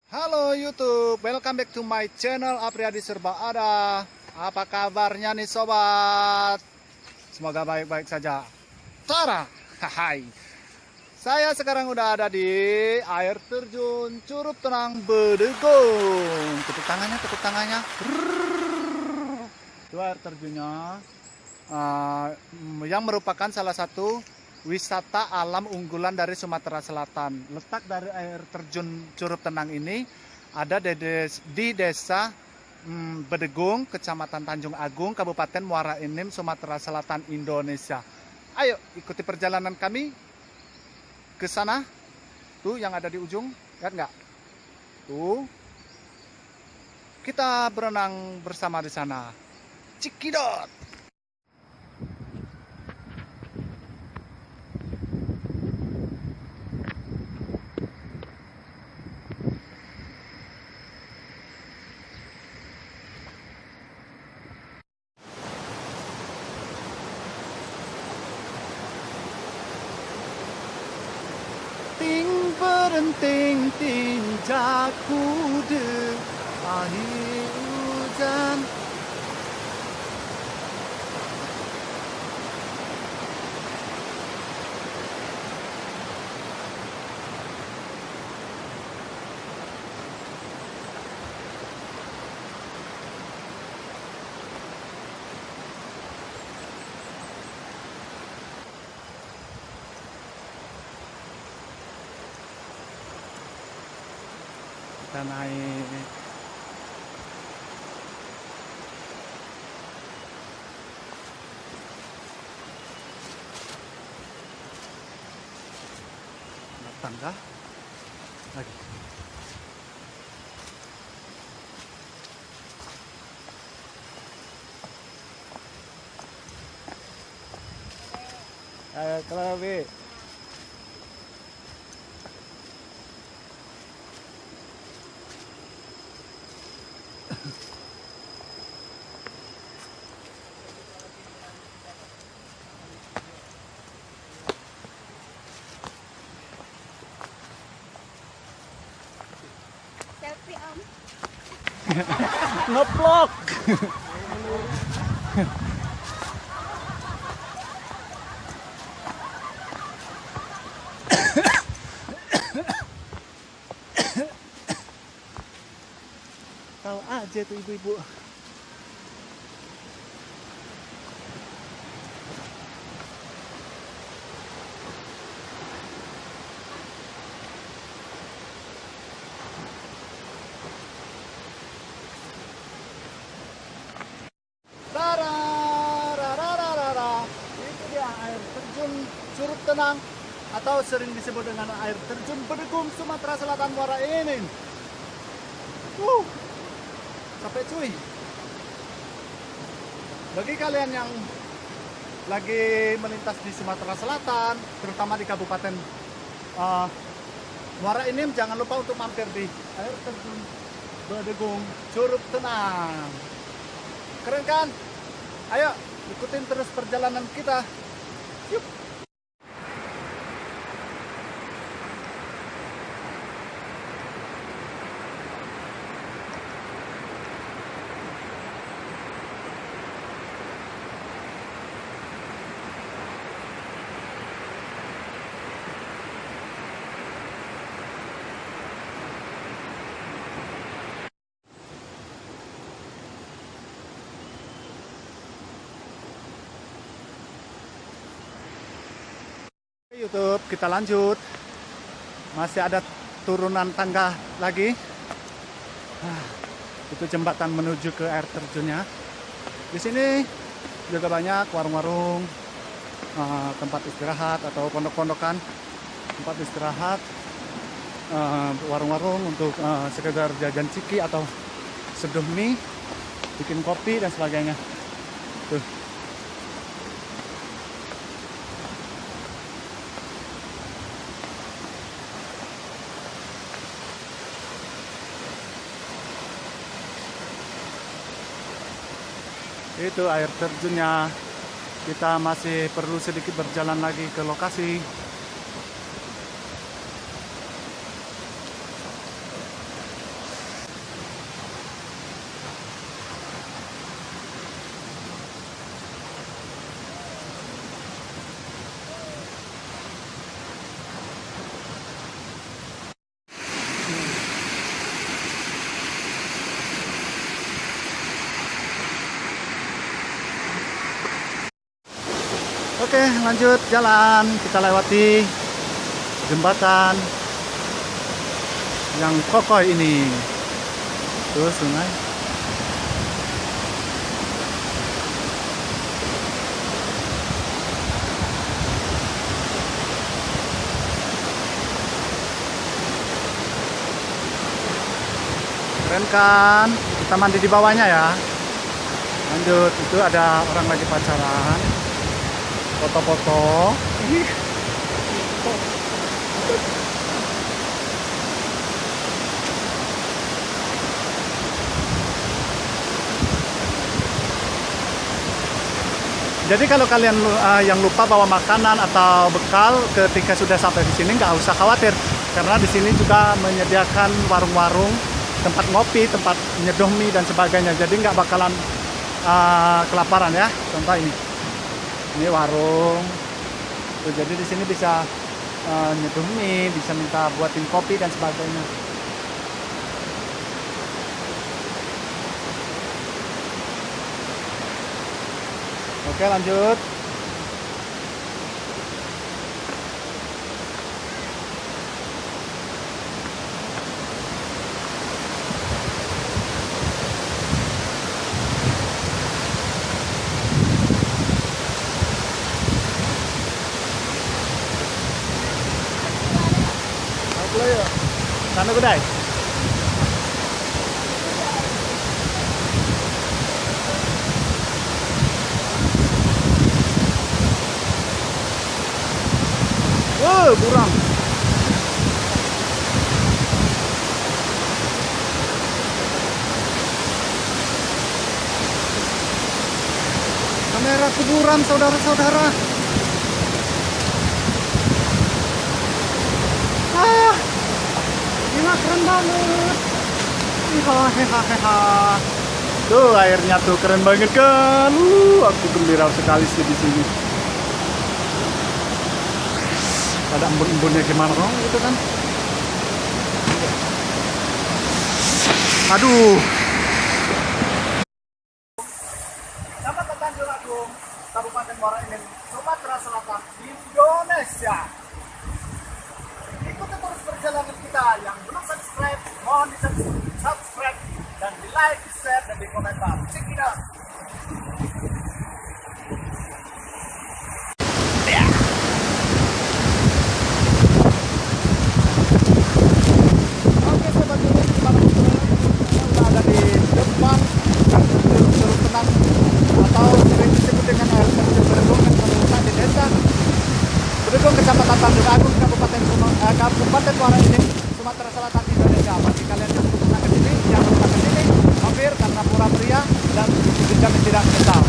Halo YouTube, welcome back to my channel Apriyadi Serba Ada. Apa kabarnya nih sobat? Semoga baik-baik saja. Tara, hai. Saya sekarang udah ada di air terjun Curug Tenang Bedegong. Tepuk tangannya. Itu air terjunnya, yang merupakan salah satu wisata alam unggulan dari Sumatera Selatan. Letak dari air terjun Curug Tenang ini ada di desa Bedegong, Kecamatan Tanjung Agung, Kabupaten Muara Enim, Sumatera Selatan, Indonesia. Ayo ikuti perjalanan kami ke sana. Tuh yang ada di ujung, lihat nggak? Tuh, kita berenang bersama di sana. Cikidot. Ting berenting ting jakude akhir hujan. Kita naik tangga lagi. Ayo lebih. Selfie om. Ngeplok. Tahu aja tuh ibu-ibu. Itu dia air terjun Curug Tenang atau sering disebut dengan air terjun Bedegong, Sumatera Selatan, Muara Enim. Capek cuy. Bagi kalian yang lagi melintas di Sumatera Selatan, terutama di Kabupaten Muara Enim, jangan lupa untuk mampir di air terjun Bedegong Curug Tenang. Keren kan? Ayo ikutin terus perjalanan kita. Yuk. YouTube, kita lanjut. Masih ada turunan tangga lagi. Itu jembatan menuju ke air terjunnya. Di sini juga banyak warung-warung, tempat istirahat atau pondok-pondokan, tempat istirahat, warung-warung untuk sekedar jajan ciki atau seduh mie, bikin kopi dan sebagainya. Tuh. Itu air terjunnya. Kita masih perlu sedikit berjalan lagi ke lokasi. Oke, lanjut jalan. Kita lewati jembatan yang kokoh ini. Tuh sungai. Keren kan? Kita mandi di bawahnya ya. Lanjut, itu ada orang lagi pacaran. Foto-foto. Jadi kalau kalian yang lupa bawa makanan atau bekal ketika sudah sampai di sini, nggak usah khawatir, karena di sini juga menyediakan warung-warung, tempat ngopi, tempat nyeduh mie dan sebagainya. Jadi nggak bakalan kelaparan ya. Contoh ini warung. Tuh, jadi di sini bisa nyeduh mie, bisa minta buatin kopi dan sebagainya. Oke, lanjut. Sana Gudai. Kurang. Kamera kuburan, saudara-saudara. Gila, keren banget. Hehehe. Tuh airnya tuh keren banget kan. Aku gembira sekali sih di sini. Ada embun-embunnya gimana dong gitu kan. Aduh. Kecamatan Tanjung Agung, Kabupaten Muara Enim, Sumatera Selatan, Indonesia. Ikuti terus perjalanan kita. Yang belum subscribe, mohon di subscribe dan di like, di share dan di komentar. Check it out. Kecamatan Tanjung Agung, Kabupaten Muara Enim, Sumatera Selatan, Indonesia. Bagi kalian yang belum pernah ke sini, jangan lupa ke sini, mampir karena murah meriah dan dijamin tidak menyesal.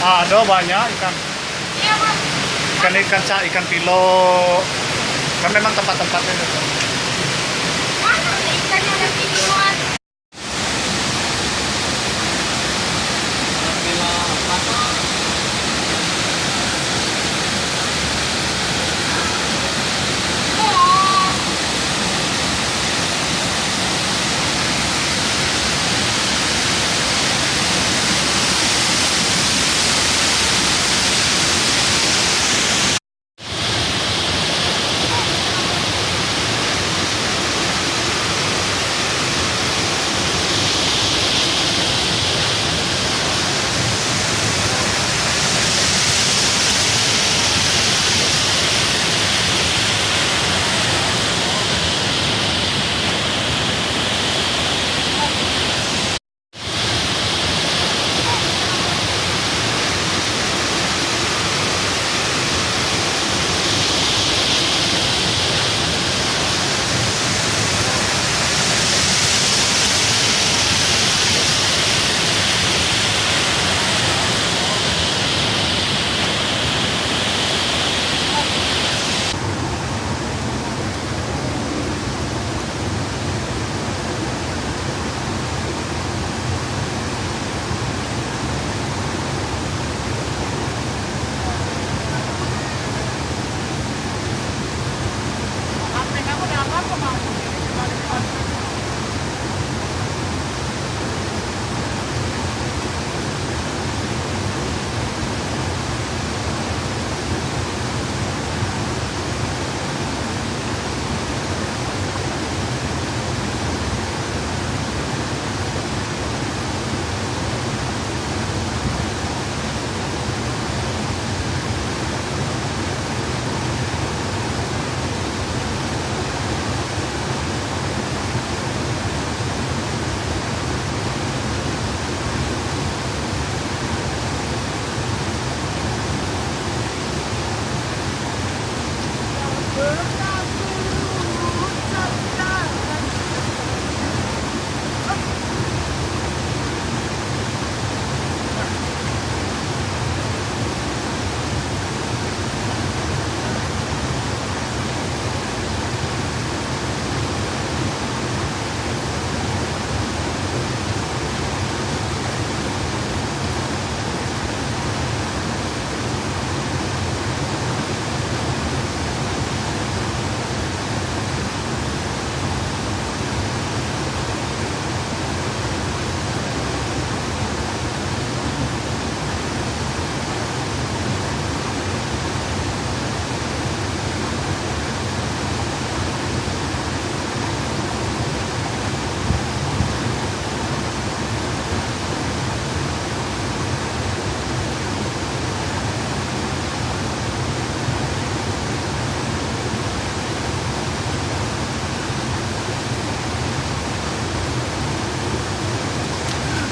Ada banyak ikan. Ikan cak, ikan pilo. Kan memang tempat-tempatnya itu. Mana ikannya ada piluan?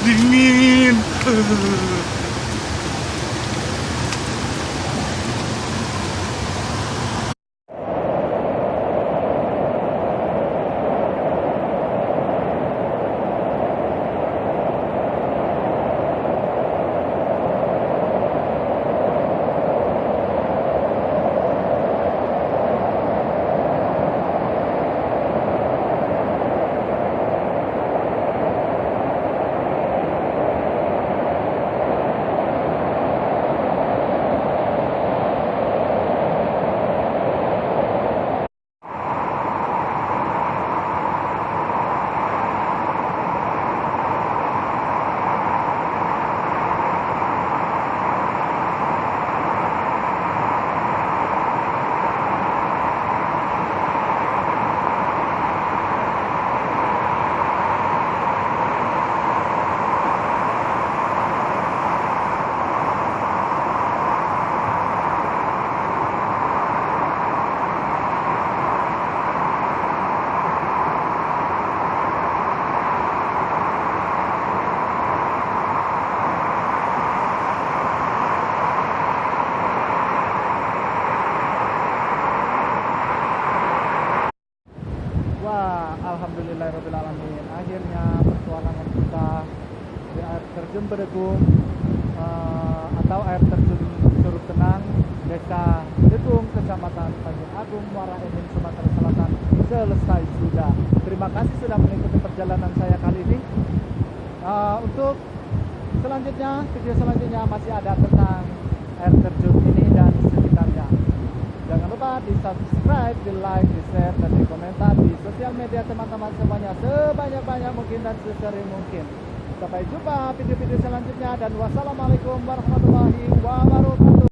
Dingin. Alhamdulillahirrahmanirrahim. Akhirnya petualangan kita di air terjun Bedegum atau air terjun Curug Tenang, Desa Bedegum, Kecamatan Tanjung Agung, Muara Enim, Sumatera Selatan selesai sudah. Terima kasih sudah mengikuti perjalanan saya kali ini. Untuk selanjutnya, video selanjutnya masih ada tentang air terjun ini dan sekitarnya. Jangan lupa di subscribe, di like, di share, dan di komentar di sosial media teman-teman semuanya sebanyak-banyak mungkin dan sesering mungkin. Sampai jumpa video-video selanjutnya dan wassalamualaikum warahmatullahi wabarakatuh.